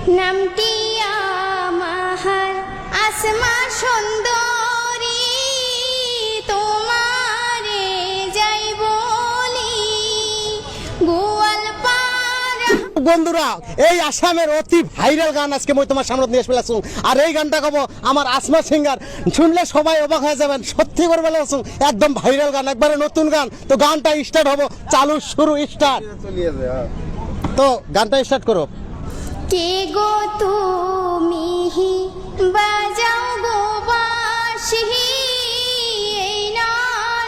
নামটি আমার আসমা সুন্দরী, তোমারে যাই বলি গোয়ালপাড়া। বন্ধুরা, এই আসামের অতি ভাইরাল গান আজকে মই তোমার সামনে নিয়ে এসে আসুন। আর এই গানটা কব আমার আসমা সিঙ্গার, শুনলে সবাই অবাক হয়ে যাবেন। সত্যি করে বলে আসুন, একদম ভাইরাল গান, একবারে নতুন গান। তো গানটা স্টার্ট হবো, চালু শুরু স্টার্ট। তো গানটা স্টার্ট করো। কে গো তুমি বাজাও গো বাঁশি, এই না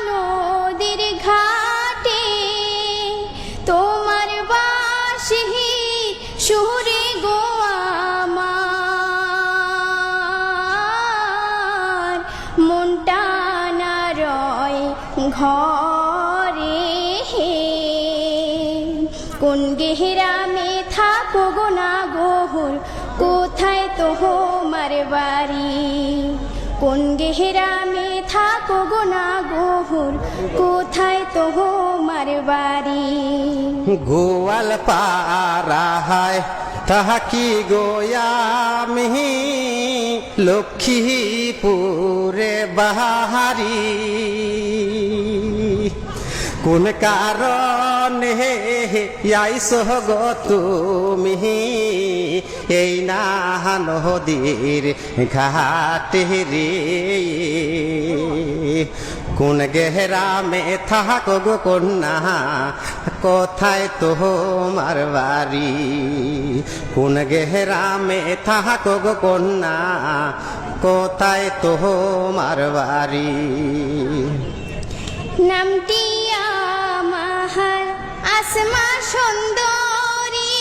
নদীর ঘাটে তোমার বাঁশি সুরে গো আমার মনটা না রয় ঘরে। কোন গেহরামে থাকো গো না গোহর, কোথায় তোমার বাড়ি? কোন গেহরামে থাকো গো না গোহর, কোথায় তোমার বাড়ি? গোয়ালপাড়ায় থাকি গোয়ামি, লক্ষ্মীপুরে বাহারি। কোন কারণে আইসো গো তুমি এই না নদীর ঘাটে রে? কোন গেহরামে থাকো গো কন্যা, কোথায় তোমার বাড়ি? কোন গেহরামে থাকো গো কন্যা, কোথায় তোমার বাড়ি? নামটি আমার আসমা সুন্দরী,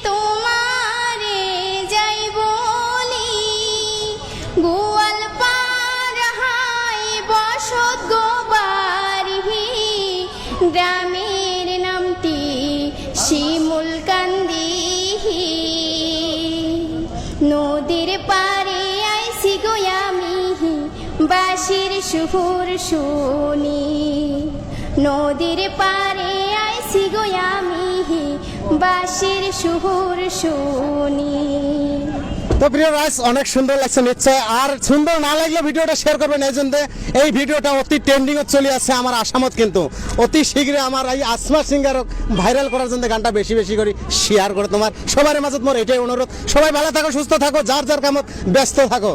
তোমারে যাই বলি গোয়ালপাড়ায় বসত গো বাড়ি। গ্রামের নামটি শিমুলকান্দি, নদীর পারে আইসি গো আমি বাঁশির সুর শুনি। নদীর পারে আইসি গো আমি বাঁশির সুর শুনি। তো প্রিয় রাইস, অনেক সুন্দর লাগছে নিশ্চয়। আর সুন্দর না লাগলে ভিডিওটা শেয়ার করবেন। এই জন্য এই ভিডিওটা অতি ট্রেন্ডিং চলে আসছে আমার আসামত, কিন্তু অতি শীঘ্রই আমার এই আসমা সিঙ্গার ভাইরাল করার জন্য গানটা বেশি বেশি করে শেয়ার করে তোমার সবার মাঝে মোর এটাই অনুরোধ। সবাই ভালো থাকো, সুস্থ থাকো, যার যার কামত ব্যস্ত থাকো।